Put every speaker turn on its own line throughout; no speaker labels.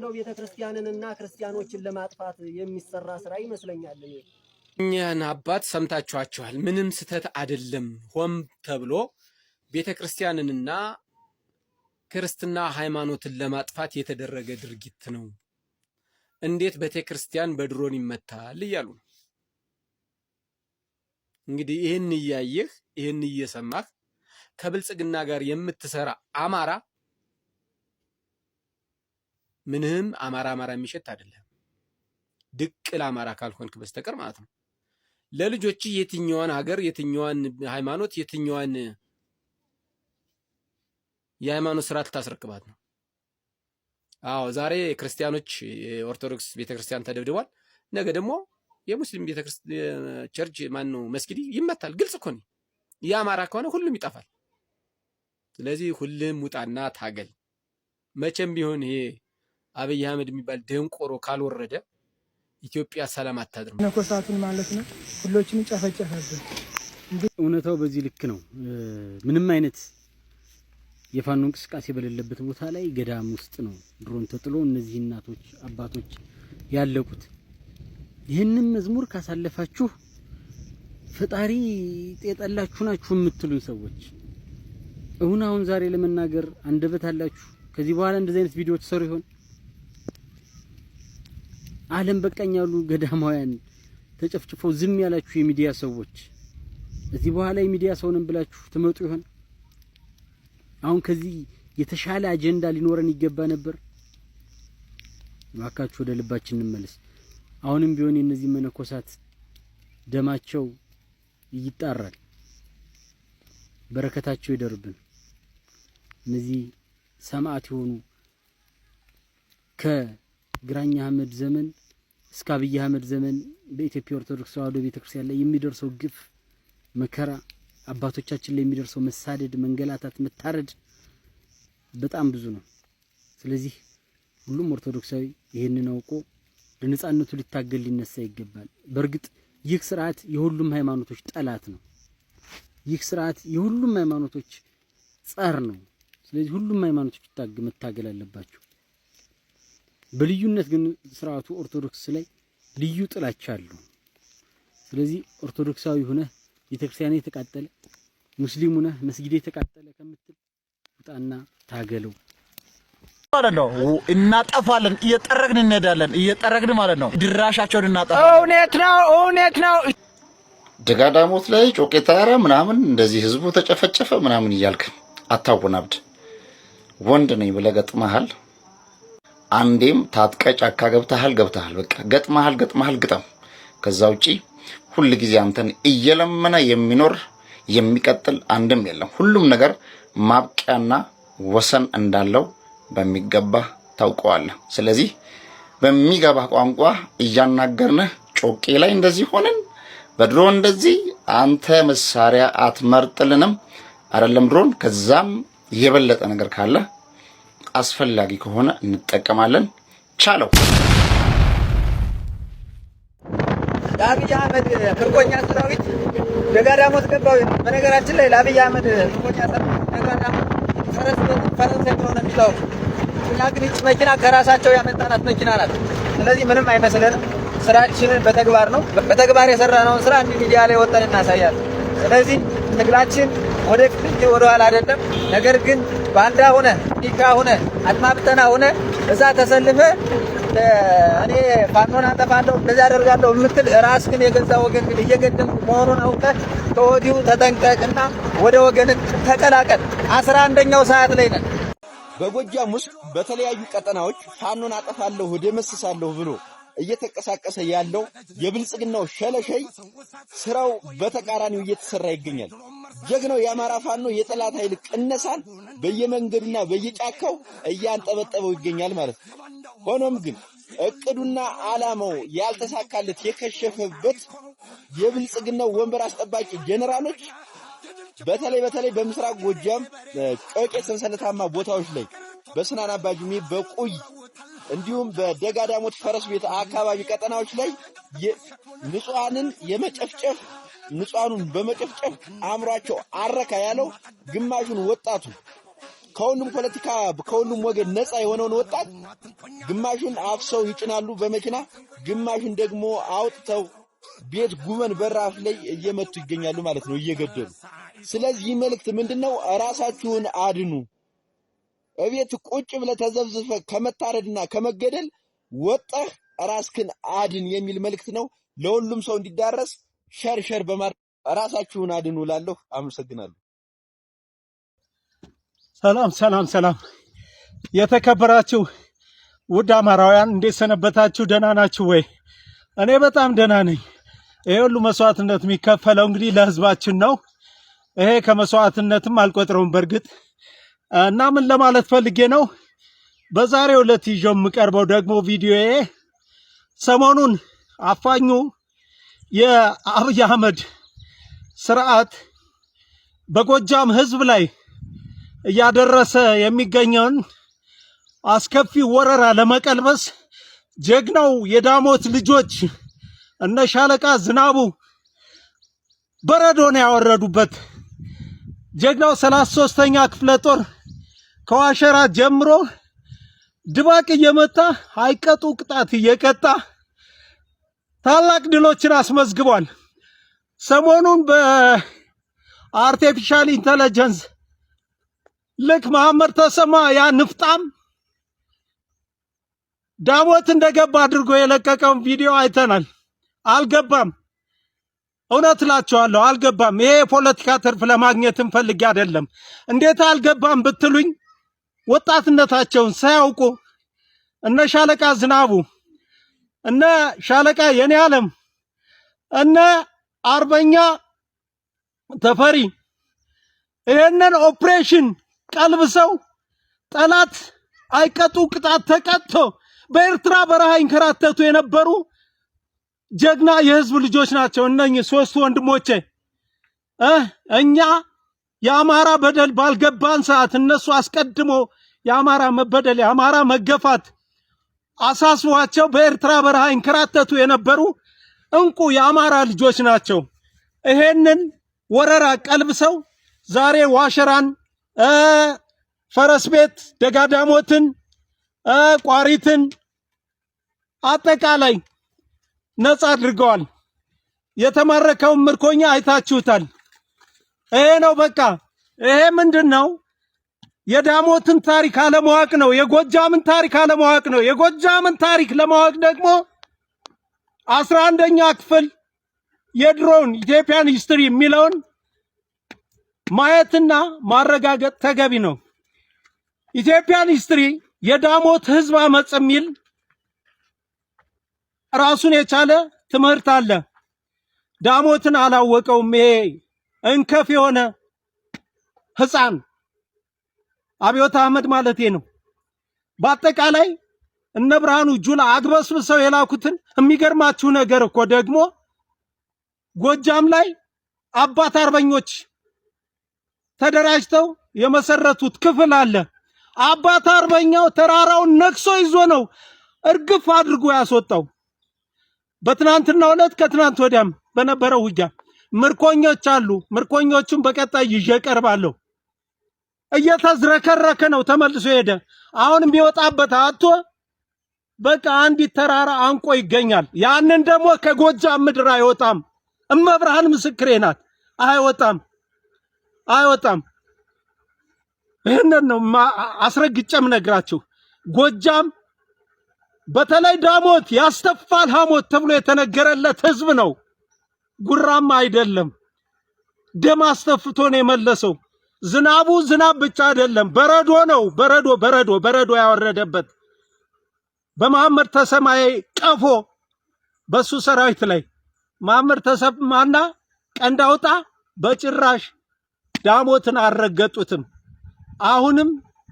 ነው ቤተክርስቲያንንና ክርስቲያኖችን ለማጥፋት የሚሰራ ስራ ይመስለኛል።
እኛን አባት ሰምታችኋቸዋል። ምንም ስተት አይደለም። ሆም ተብሎ ቤተክርስቲያንንና ክርስትና ሃይማኖትን ለማጥፋት የተደረገ ድርጊት ነው። እንዴት ቤተክርስቲያን በድሮን ይመታል እያሉ ነው። እንግዲህ ይህን እያየህ ይህን እየሰማህ ከብልጽግና ጋር የምትሰራ አማራ ምንም አማራ የሚሸት አይደለም። ድቅል አማራ ካልሆንክ በስተቀር ማለት ነው። ለልጆች የትኛዋን ሀገር የትኛዋን ሃይማኖት የትኛዋን የሃይማኖት ስርዓት ታስረክባት ነው? አዎ ዛሬ ክርስቲያኖች የኦርቶዶክስ ቤተክርስቲያን ተደብድቧል። ነገ ደግሞ የሙስሊም ቤተክርስቲያን ቸርች ማነው መስጊድ ይመታል። ግልጽ እኮ ነው። የአማራ ከሆነ ሁሉም ይጠፋል። ስለዚህ ሁሉም ውጣና ታገል። መቼም ቢሆን ይሄ አብይ አህመድ የሚባል ደንቆሮ ካልወረደ ኢትዮጵያ ሰላም አታድርም።
ነኮሳቱን ማለት ነው ሁሎችንም ጨፈጨፈብን።
እውነታው በዚህ ልክ ነው። ምንም አይነት የፋኖ እንቅስቃሴ በሌለበት ቦታ ላይ ገዳም ውስጥ ነው ድሮን ተጥሎ እነዚህ እናቶች አባቶች ያለቁት። ይህንን መዝሙር ካሳለፋችሁ ፈጣሪ ጤጠላችሁ ናችሁ የምትሉኝ ሰዎች አሁን ዛሬ ለመናገር አንደበት አላችሁ? ከዚህ በኋላ እንደዚህ አይነት ቪዲዮ ተሰሩ ይሆን? ዓለም በቃኝ ያሉ ገዳማውያን ተጨፍጭፈው ዝም ያላችሁ የሚዲያ ሰዎች እዚህ በኋላ የሚዲያ ሰው ነን ብላችሁ ትመጡ ይሆን? አሁን ከዚህ የተሻለ አጀንዳ ሊኖረን ይገባ ነበር። ዋካችሁ ወደ ልባችን እንመለስ። አሁንም ቢሆን እነዚህ መነኮሳት ደማቸው ይጣራል፣ በረከታቸው ይደርብን። እነዚህ ሰማዕት የሆኑ ከግራኝ አህመድ ዘመን እስከ አብይ አህመድ ዘመን በኢትዮጵያ ኦርቶዶክስ ተዋሕዶ ቤተክርስቲያን ላይ የሚደርሰው ግፍ መከራ፣ አባቶቻችን ላይ የሚደርሰው መሳደድ፣ መንገላታት፣ መታረድ በጣም ብዙ ነው። ስለዚህ ሁሉም ኦርቶዶክሳዊ ይሄንን አውቆ ለነጻነቱ ሊታገል ሊነሳ ይገባል። በርግጥ ይህ ስርዓት የሁሉም ሃይማኖቶች ጠላት ነው። ይህ ስርዓት የሁሉም ሃይማኖቶች ጸር ነው። ስለዚህ ሁሉም ሃይማኖቶች መታገል አለባቸው። በልዩነት ግን ስርዓቱ ኦርቶዶክስ ላይ ልዩ ጥላቻ አለው። ስለዚህ ኦርቶዶክሳዊ ሆነ ቤተክርስቲያን የተቃጠለ ሙስሊም ሆነ መስጊድ የተቃጠለ ከምትል ውጣና ታገለው
ማለት ነው። እናጠፋለን፣ እየጠረግን እንሄዳለን፣ እየጠረግን ማለት ነው። ድራሻቸውን እናጠፋ። እውነት ነው።
ደጋዳሞት ላይ ጮቄ ተራራ ምናምን እንደዚህ ህዝቡ ተጨፈጨፈ ምናምን እያልክ አታወናብድ። ወንድ ነኝ ብለህ ገጥመሃል። አንዴም ታጥቀ ጫካ ገብተሃል። በቃ ገጥመሃል፣ ግጠም። ከዛ ውጪ ሁሉ ጊዜ አንተን እየለመነ የሚኖር የሚቀጥል አንድም የለም። ሁሉም ነገር ማብቂያና ወሰን እንዳለው በሚገባ ታውቀዋለህ። ስለዚህ በሚገባ ቋንቋ እያናገርነህ ጮቄ ላይ እንደዚህ ሆነን በድሮ እንደዚህ አንተ መሳሪያ አትመርጥልንም አይደለም ድሮን፣ ከዛም የበለጠ ነገር ካለ አስፈላጊ ከሆነ እንጠቀማለን። ቻለው
ለአብይ አህመድ ምርኮኛ ሰራዊት ደጋዳሞት ገባው። በነገራችን ላይ ለአብይ አህመድ ምርኮኛ ሰራዊት ደጋዳሞት ፈረንሳይ ነው የሚለው እና ግን እቺ መኪና ከራሳቸው ያመጣናት መኪና ናት። ስለዚህ ምንም አይመስልንም። ስራችንን በተግባር ነው። በተግባር የሰራነውን ስራ እንዲህ ሚዲያ ላይ ወጣን እናሳያለን። ስለዚህ ትግላችን ወደፊት እንጂ ወደ ኋላ አይደለም። ነገር ግን ባንዳ ሆነ ዲካ ሆነ አድማ ብተና ሆነ እዛ ተሰልፈ እኔ ፋኖን አጠፋለሁ እንደዛ አደርጋለሁ የምትል ራስህን የገዛ ወገን ግን እየገደልክ መሆኑን አውቀህ ከወዲሁ ተጠንቀቅና ወደ ወገን ተቀላቀል። 11ኛው ሰዓት ላይ ነን።
በጎጃም ውስጥ በተለያዩ ቀጠናዎች ፋኖን አጠፋለሁ ደመስሳለሁ ብሎ እየተንቀሳቀሰ ያለው የብልጽግናው ሸለሸይ ስራው በተቃራኒው እየተሰራ ይገኛል። ጀግናው የአማራ ፋኖ የጠላት ኃይል ቅነሳን በየመንገዱና በየጫካው እያንጠበጠበው ይገኛል ማለት ነው። ሆኖም ግን እቅዱና ዓላማው ያልተሳካለት የከሸፈበት የብልጽግናው ወንበር አስጠባቂ ጀነራሎች በተለይ በምስራቅ ጎጃም ቆቄ ሰንሰለታማ ቦታዎች ላይ በስናን አባጅሜ በቁይ እንዲሁም በደጋዳሞት ፈረስ ቤት አካባቢ ቀጠናዎች ላይ ንጹሃንን የመጨፍጨፍ ንጹሃኑን በመጨፍጨፍ አምሯቸው አረካ ያለው ግማሹን ወጣቱ
ከሁሉም ፖለቲካ ከሁሉም ወገን ነፃ የሆነውን ወጣት ግማሹን አፍሰው ይጭናሉ በመኪና ግማሹን ደግሞ አውጥተው ቤት ጉመን በራፍ ላይ እየመቱ ይገኛሉ ማለት ነው እየገደሉ። ስለዚህ መልእክት ምንድነው? ራሳችሁን አድኑ። እቤት ቁጭ ብለ ተዘብዝፈ ከመታረድና ከመገደል ወጣህ ራስክን አድን የሚል መልእክት ነው። ለሁሉም ሰው እንዲዳረስ ሸር በማድረግ ራሳችሁን አድኑ ላለሁ አመሰግናለሁ።
ሰላም የተከበራችሁ ውድ አማራውያን እንዴት ሰነበታችሁ? ደህና ናችሁ ወይ? እኔ በጣም ደህና ነኝ። ይሄ ሁሉ መስዋዕትነት የሚከፈለው እንግዲህ ለህዝባችን ነው። ይሄ ከመስዋዕትነትም አልቆጥረውም በርግጥ እና ምን ለማለት ፈልጌ ነው፣ በዛሬው ዕለት ይዤው የምቀርበው ደግሞ ቪዲዮዬ ሰሞኑን አፋኙ የአብይ አህመድ ስርዓት በጎጃም ህዝብ ላይ እያደረሰ የሚገኘውን አስከፊ ወረራ ለመቀልበስ ጀግናው የዳሞት ልጆች እነ ሻለቃ ዝናቡ በረዶን ያወረዱበት ጀግናው 33ኛ ክፍለ ጦር ከዋሸራ ጀምሮ ድባቅ እየመታ አይቀጡ ቅጣት እየቀጣ ታላቅ ድሎችን አስመዝግቧል። ሰሞኑን በአርቲፊሻል ኢንተለጀንስ ልክ መሐመድ ተሰማ ያ ንፍጣም ዳሞት እንደገባ አድርጎ የለቀቀውን ቪዲዮ አይተናል። አልገባም፣ እውነት እላቸዋለሁ አልገባም። ይሄ የፖለቲካ ትርፍ ለማግኘት ፈልጌ አይደለም። እንዴት አልገባም ብትሉኝ ወጣትነታቸውን ሳያውቁ እነ ሻለቃ ዝናቡ እነ ሻለቃ የኔ ዓለም እነ አርበኛ ተፈሪ ይሄንን ኦፕሬሽን ቀልብሰው ጠላት አይቀጡ ቅጣት ተቀጥቶ በኤርትራ በረሃ ይንከራተቱ የነበሩ ጀግና የህዝብ ልጆች ናቸው። እነኚህ ሶስት ወንድሞቼ እኛ የአማራ በደል ባልገባን ሰዓት እነሱ አስቀድሞ የአማራ መበደል የአማራ መገፋት አሳስቧቸው በኤርትራ በረሃ ይንከራተቱ የነበሩ እንቁ የአማራ ልጆች ናቸው። ይሄንን ወረራ ቀልብሰው ዛሬ ዋሸራን፣ ፈረስ ቤት፣ ደጋዳሞትን፣ ቋሪትን አጠቃላይ ነፃ አድርገዋል። የተማረከውን ምርኮኛ አይታችሁታል። ይሄ ነው በቃ። ይሄ ምንድነው? የዳሞትን ታሪክ አለማወቅ ነው። የጎጃምን ታሪክ አለማወቅ ነው። የጎጃምን ታሪክ ለማወቅ ደግሞ 11ኛ ክፍል የድሮውን ኢትዮጵያን ሂስትሪ የሚለውን ማየትና ማረጋገጥ ተገቢ ነው። ኢትዮጵያን ሂስትሪ የዳሞት ህዝብ አመጽ የሚል ራሱን የቻለ ትምህርት አለ። ዳሞትን አላወቀውም። ይሄ እንከፍ የሆነ ህፃን አብዮት አህመድ ማለት ነው። በአጠቃላይ እነ ብርሃኑ ጁላ አግበስብሰው የላኩትን የሚገርማችሁ ነገር እኮ ደግሞ ጎጃም ላይ አባት አርበኞች ተደራጅተው የመሰረቱት ክፍል አለ። አባት አርበኛው ተራራውን ነክሶ ይዞ ነው እርግፍ አድርጎ ያስወጣው። በትናንትናው ዕለት ከትናንት ወዲያም በነበረው ውጊያ ምርኮኞች አሉ። ምርኮኞቹን በቀጣይ ይዤ ቀርባለሁ። እየተዝረከረከ ነው ተመልሶ ሄደ። አሁን የሚወጣበት አጥቶ በቃ አንዲት ተራራ አንቆ ይገኛል። ያንን ደግሞ ከጎጃም ምድር አይወጣም። እመብርሃን ምስክሬ ናት። አይወጣም። ይህንን ነው አስረግጬም ነግራችሁ። ጎጃም በተለይ ዳሞት ያስተፋል ሐሞት ተብሎ የተነገረለት ህዝብ ነው። ጉራም አይደለም። ደም አስተፍቶ ነው የመለሰው። ዝናቡ ዝናብ ብቻ አይደለም፣ በረዶ ነው። በረዶ ያወረደበት በመሐመድ ተሰማዬ ቀፎ በሱ ሰራዊት ላይ መሐመድ ተሰማና ቀንዳውጣ በጭራሽ ዳሞትን አልረገጡትም። አሁንም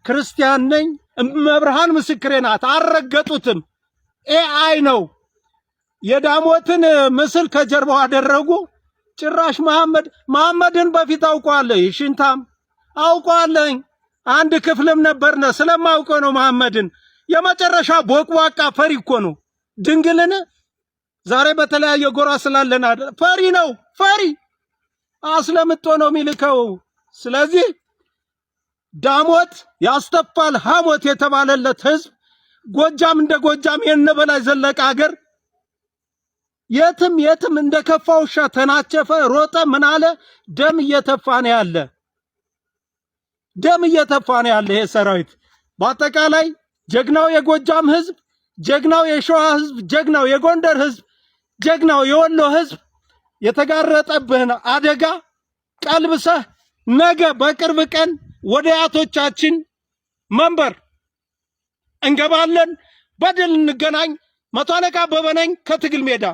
ክርስቲያን ነኝ እመብርሃን ምስክሬ ናት፣ አልረገጡትም። ኤአይ ነው የዳሞትን ምስል ከጀርባው አደረጉ። ጭራሽ መሐመድን በፊት አውቀዋለሁ። ሽንታም አውቀዋለኝ። አንድ ክፍልም ነበርነ ስለማውቀው ነው። መሐመድን የመጨረሻ ቦቅቧቃ ፈሪ እኮ ነው። ድንግልን ዛሬ በተለያየ ጎራ ስላለን አይደል? ፈሪ ነው። ፈሪ አስለምጦ ነው የሚልከው። ስለዚህ ዳሞት ያስተፋል ሐሞት የተባለለት ህዝብ ጎጃም እንደ ጎጃም የነበላይ ዘለቀ ሀገር የትም የትም እንደ ከፋ ውሻ ተናቸፈ ሮጠ ምን አለ ደም እየተፋ ነው ያለ ደም እየተፋ ነው ያለ ይሄ ሰራዊት በአጠቃላይ ጀግናው የጎጃም ህዝብ ጀግናው የሸዋ ህዝብ ጀግናው የጎንደር ህዝብ ጀግናው የወሎ ህዝብ የተጋረጠብህን አደጋ ቀልብሰህ ነገ በቅርብ ቀን ወደ አያቶቻችን መንበር እንገባለን በድል እንገናኝ መቶ አለቃ አበበ ነኝ ከትግል ሜዳ